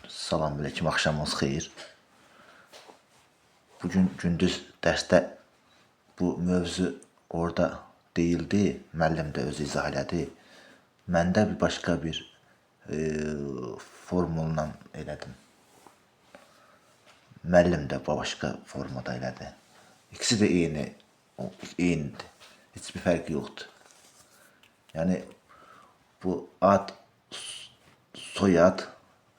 Salamünaleyküm, axşamınız xeyir. Bugün gündüz dərsdə bu mövzu orada deyildi, müəllim də özü izah elədi. Mən də bir başqa bir formulla elədim. Müəllim də başqa formada elədi. İkisi də eynidir. Heç bir fərqi yoxdur. Yəni bu ad, soyad,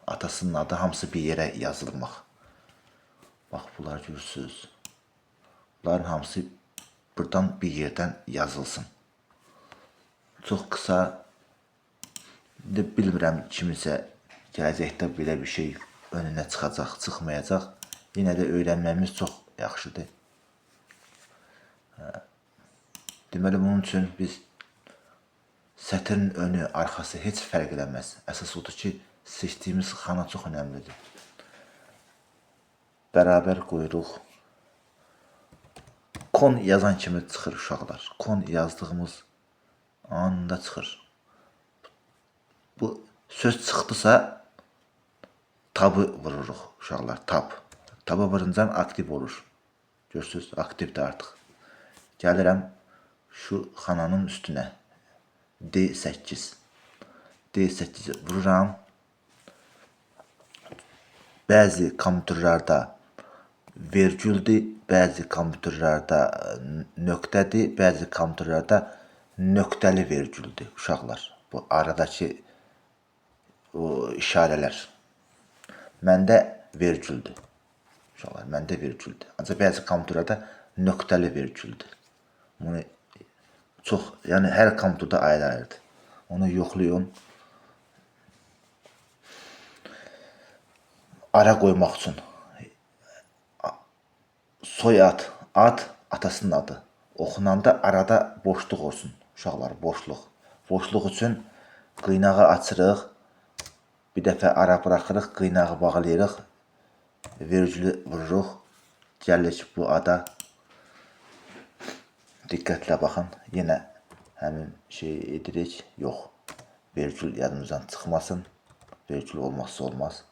atasının adı hamısı bir yerə yazılmaq. Bax, bunlar görürsünüz. Bunların hamısı buradan bir yerdən yazılsın. Çox qısa, bilmirəm kimisə gələcəkdə belə bir şey önünə çıxacaq, çıxmayacaq. Yenə də öyrənməyimiz çox yaxşıdır. Deməli, bunun üçün biz sətrin önü, arxası heç fərq eləməz. Əsas odur ki, seçdiyimiz xana çox önəmlidir. Bərabər qoyuruq. Kon yazan kimi çıxır uşaqlar. Kon yazdığımız anında çıxır. Bu söz çıxdısa tabı vururuq uşaqlar. Tab. Taba vurunca aktiv olur. Görürsünüz, aktivdir artıq. Gəlirəm şu xananın üstünə. D8. D8 vururam. Bəzi kompüterlərdə vergüldür, bəzi kompüterlərdə nöqtədir, bəzi kompüterlərdə nöqtəli vergüldür uşaqlar. Bu aradakı o işarələr. Məndə vergüldür. Uşaqlar, məndə vergüldür. Ancaq bəzi kompüterlərdə nöqtəli vergüldür. Bunu çox, yəni hər kompüterdə ayrı-ayrıdır. Onu yoxlayın. Ara qoymaq üçün soyad, ad, atasının adı. Oxunanda arada boşluq olsun. Uşaqlar, boşluq. Boşluq üçün qıynağı açırıq. Bir dəfə ara buraxırıq, qıynağı bağlayırıq. Vergülü vururuq. Gəlirik bu ada. Diqqətlə baxın. Yenə həmin şey edirik. Yox. Vergül yadımızdan çıxmasın. Vergül olmazsa olmaz.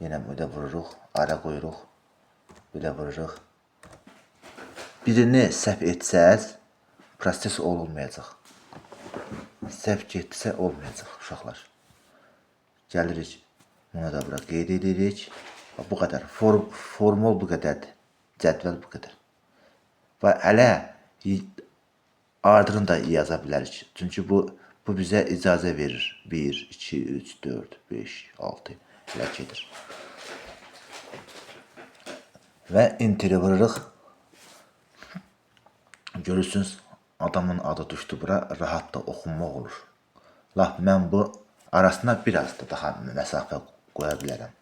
Yenə böyle vururuq. Ara qoyuruq. Belə vururuq. Birini səhv etsəz, proses olmayacaq. Səhv getsə olmayacaq uşaqlar. Gəlirik. Bunu da bura qeyd edirik. Bu qədər. Formul bu qədərdir. Cədvəl bu qədər. Və hələ ardını da yaza bilərik. Çünki bu bizə icazə verir. 1, 2, 3, 4, 5, 6 elə gedir. Və enteri vururuq. Görürsünüz, adamın adı düşdü bura, rahat da oxunmaq olur. Laf, mən bu arasına biraz da daha məsafə qoya bilərəm.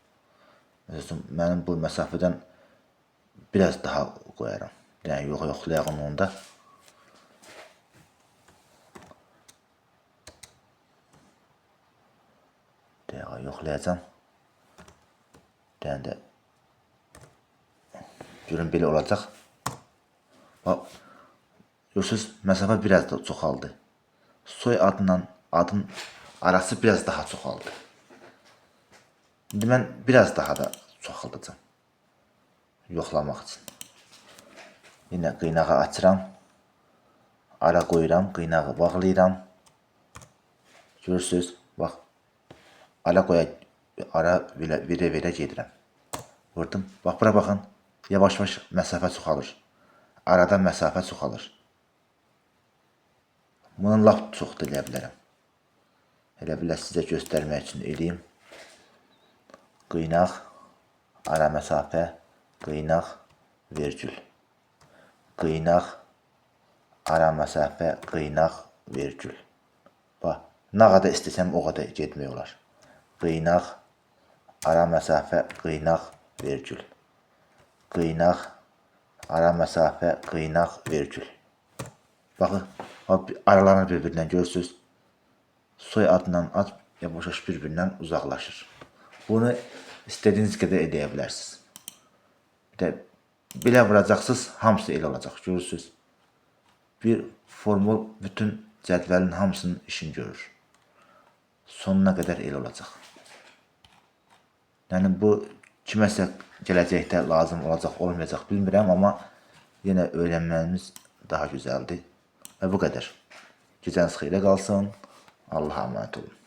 Məsələn, mənim bu məsafədən biraz daha qoyaram. Yəni, yoxlayağın onda. Dəqiqə yoxlayacam. Yəni də görün belə olacaq. Görürsünüz, məsafə biraz da çoxaldı. Soy adla adın arası biraz daha çoxaldı. İndi mən biraz daha da çoxaldacam. Yoxlamaq üçün. Yenə qıynağı açıram. Ara qoyuram, qıynağı bağlayıram. Görürsünüz, bax. Ara verə gedirəm. Vurdum. Bax, bura baxın. Yavaş-yavaş məsafə çoxalır. Arada məsafə çoxalır. Bunu laf çox da eləyə bilərəm. Elə bilə sizə göstərmək üçün eləyim. Qıynaq, ara məsafə, qıynaq, vergül. Qıynaq, ara məsafə, qıynaq, vergül. Bax, nə qədər istəsəm o qədər getmək olar. Qıynaq, ara məsafə, qıynaq, vergül. Qıynaq, ara məsafə, qıynaq, vergül. Baxın, aralarını bir-birindən görürsünüz. Soy adından ad yavaş-yavaş bir-birindən uzaqlaşır. Bunu istədiyiniz qədər edə bilərsiniz. Bir də belə vuracaqsınız, hamısı elə olacaq, görürsünüz. Bir formul bütün cədvəlin hamısının işini görür. Sonuna qədər elə olacaq. Yəni bu kiməsə gələcəkdə lazım olacaq, olmayacaq bilmirəm, amma yenə öyrənməyimiz daha gözəldir. Və bu qədər. Gecəniz xeyrə qalsın. Allah'a emanet olun.